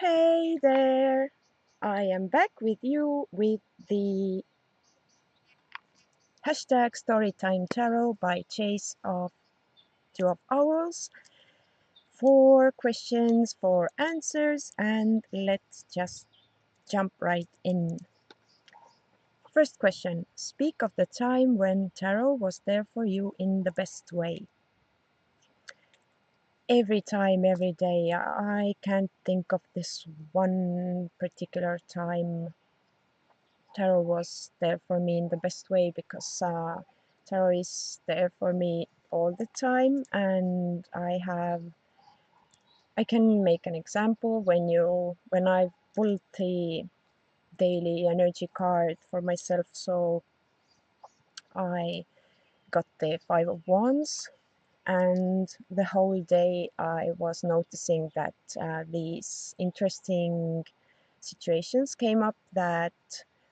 Hey there! I am back with you with the hashtag storytimetarot by Chase of Two of Owls. 4 questions, 4 answers, and let's just jump right in. First question. Speak of the time when tarot was there for you in the best way. Every time, every day. I can't think of this one particular time tarot was there for me in the best way because tarot is there for me all the time, and I can make an example when I pulled the daily energy card for myself. So I got the Five of Wands, and the whole day I was noticing that these interesting situations came up that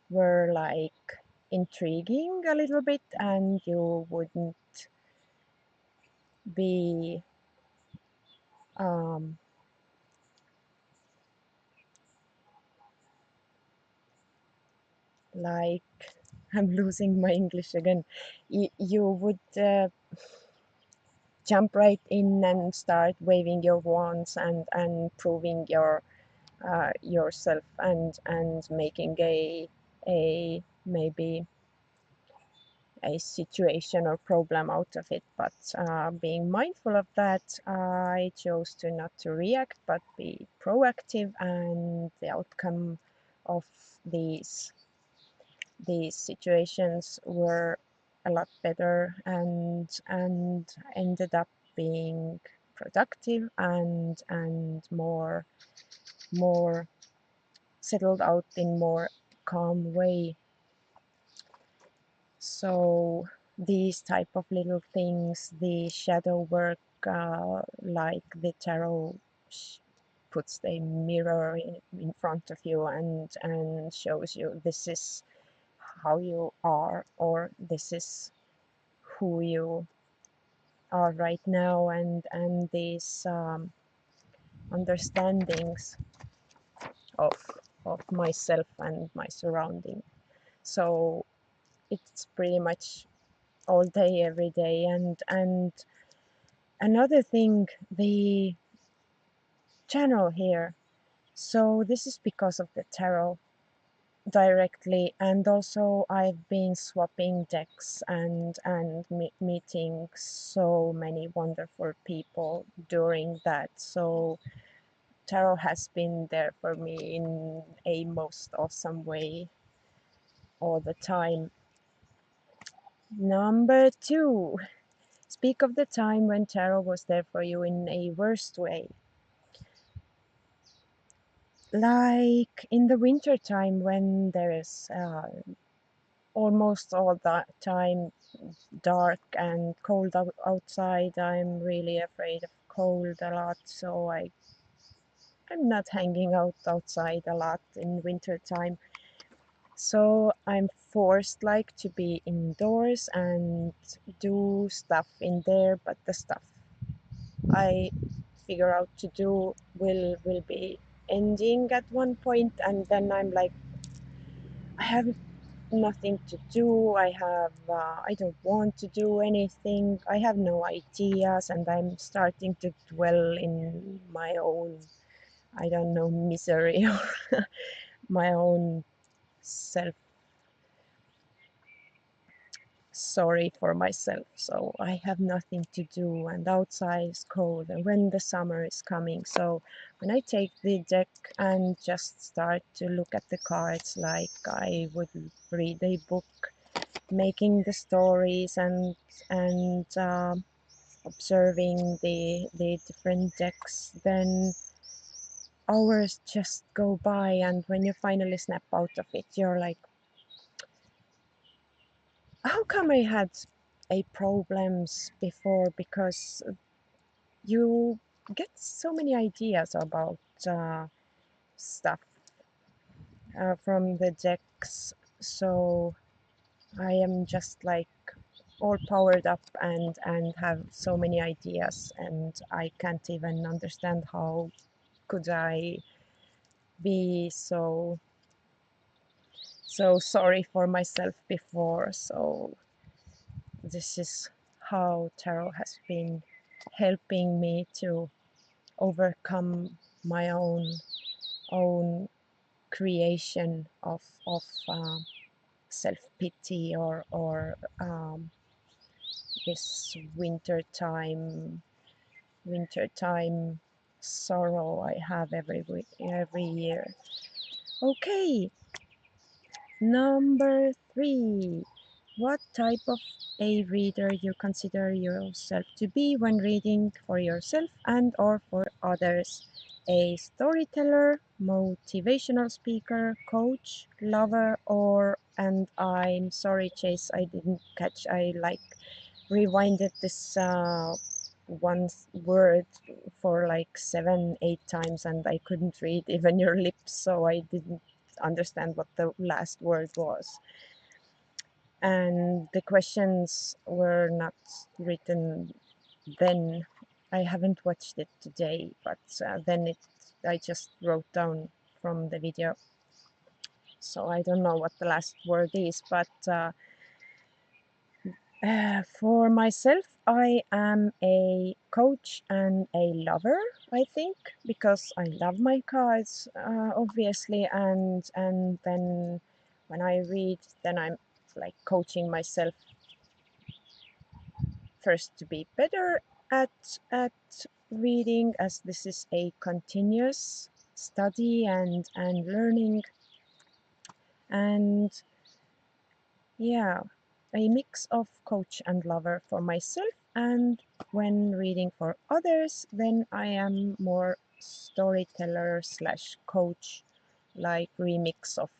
were like intriguing a little bit, and you wouldn't be um, like I'm losing my English again. You would jump right in and start waving your wands and proving yourself and making a maybe a situation or problem out of it. But being mindful of that, I chose to not to react but be proactive, and the outcome of these these situations were a lot better and ended up being productive and more settled out in more calm way. So these type of little things, the shadow work, like the tarot puts the mirror in front of you and shows you this is how you are, or this is who you are right now, and these understandings of of myself and my surrounding. So it's pretty much all day every day. And another thing, the channel here, so this is because of the tarot directly, and also I've been swapping decks and meeting so many wonderful people during that. So tarot has been there for me in a most awesome way all the time. Number 2, speak of the time when tarot was there for you in a worst way. Like in the winter time when there is almost all the time dark and cold outside. I'm really afraid of cold a lot, so I'm not hanging out outside a lot in winter time. So I'm forced like to be indoors and do stuff in there, but the stuff I figure out to do will be ending at one point, and then I'm like, I have nothing to do. I don't want to do anything. I have no ideas, and I'm starting to dwell in my own, I don't know, misery or my own self sorry for myself. So I have nothing to do, and outside is cold, and when the summer is coming. So when I take the deck and just start to look at the cards like I would read a book, making the stories and observing the different decks, then hours just go by, and when you finally snap out of it, you're like, how come I had a problems before? Because you get so many ideas about stuff from the decks. So I am just like all powered up and have so many ideas, and I can't even understand how could I be so sorry for myself before. So this is how tarot has been helping me to overcome my own creation of self-pity or this wintertime sorrow I have every year. Okay, number 3. What type of a reader you consider yourself to be when reading for yourself and or for others? A storyteller, motivational speaker, coach, lover, or, and I'm sorry Chase, I didn't catch, I like rewinded this one word for like 7 8 times and I couldn't read even your lips, so I didn't understand what the last word was, and the questions were not written then. I haven't watched it today, but then I just wrote down from the video, so I don't know what the last word is, but for myself, I am a coach and a lover, I think, because I love my cards, obviously, and then when I read, then I'm like coaching myself first to be better at reading, as this is a continuous study and learning, and yeah, a mix of coach and lover for myself, and when reading for others, then I am more storyteller slash coach, like remix of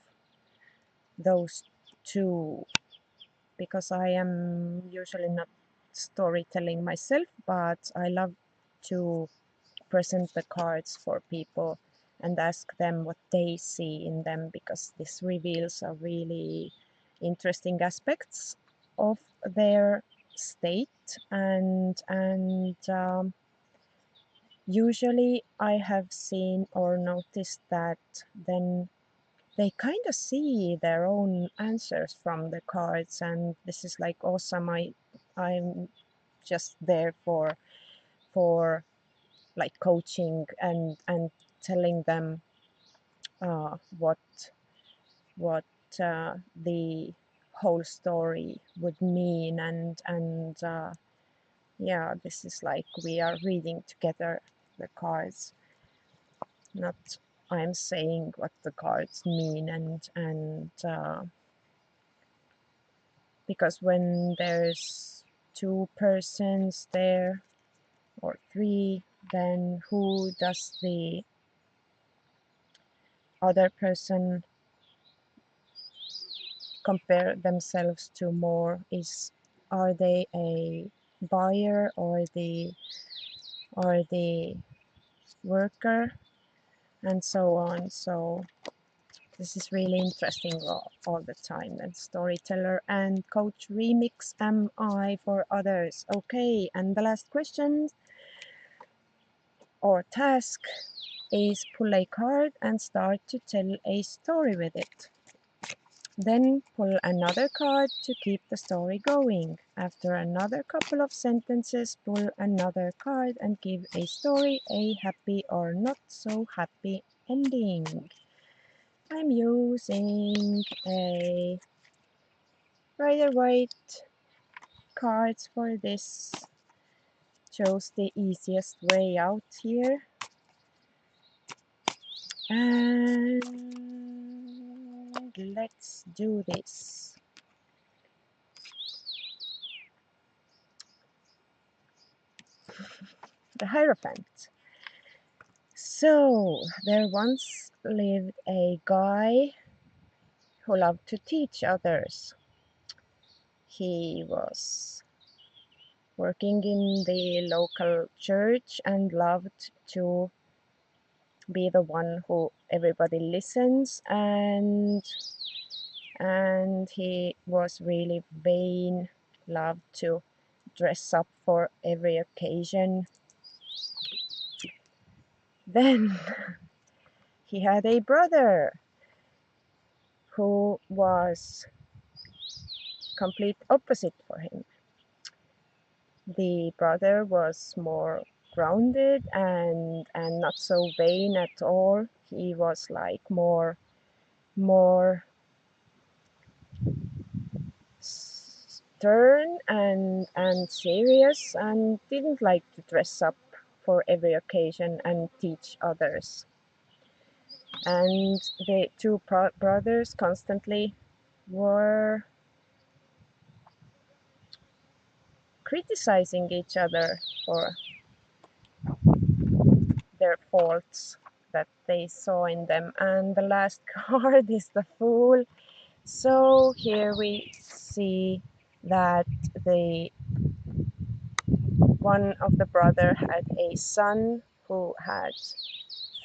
those two, because I am usually not storytelling myself, but I love to present the cards for people and ask them what they see in them, because this reveals a really interesting aspects of their state, and usually I have seen or noticed that then they kind of see their own answers from the cards, and this is like awesome. I'm just there for like coaching and telling them what the whole story would mean, and yeah, this is like we are reading together the cards, not I'm saying what the cards mean, and because when there's two persons there or three, then who does the other person compare themselves to more? Is, are they a buyer or the worker, and so on. So this is really interesting all the time. And storyteller and coach remix am I for others? Okay, and the last question or task is pull a card and start to tell a story with it. Then pull another card to keep the story going. After another couple of sentences, pull another card and give a story a happy or not so happy ending. I'm using a Rider-Waite cards for this. Chose the easiest way out here. And let's do this. The Hierophant. So, there once lived a guy who loved to teach others. He was working in the local church and loved to be the one who everybody listens, and he was really vain, loved to dress up for every occasion. Then he had a brother who was complete opposite for him. The brother was more grounded and not so vain at all. He was like more stern and serious, and didn't like to dress up for every occasion and teach others. And the two brothers constantly were criticizing each other for their faults that they saw in them. And the last card is the Fool. So here we see that the one of the brother had a son who had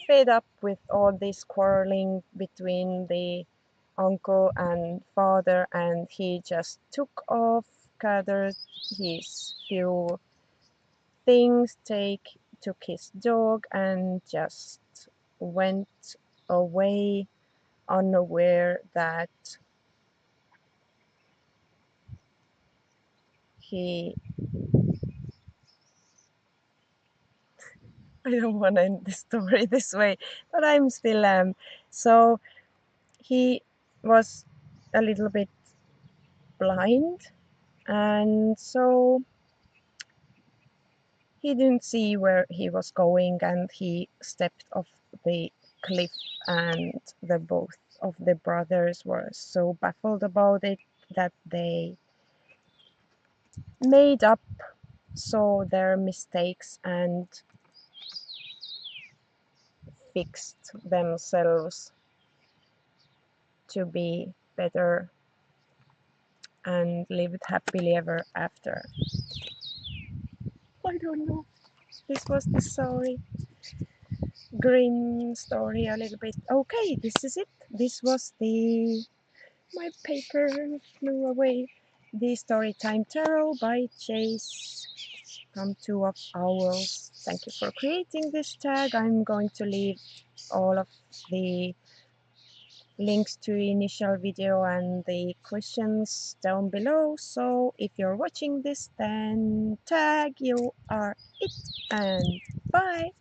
fed up with all this quarreling between the uncle and father, and he just took off, gathered his few things, took his dog, and just went away, unaware that he I don't want to end the story this way, but I'm still so he was a little bit blind, and so he didn't see where he was going, and he stepped off the cliff, and the both of the brothers were so baffled about it that they made up, saw their mistakes, and fixed themselves to be better and lived happily ever after. I don't know. This was the story. Grim story a little bit. Okay, this is it. This was the my paper flew away. The Storytime Tarot by Chase from Two of Owls. Thank you for creating this tag. I'm going to leave all of the links to initial video and the questions down below. So if you're watching this, then tag, you are it, and bye.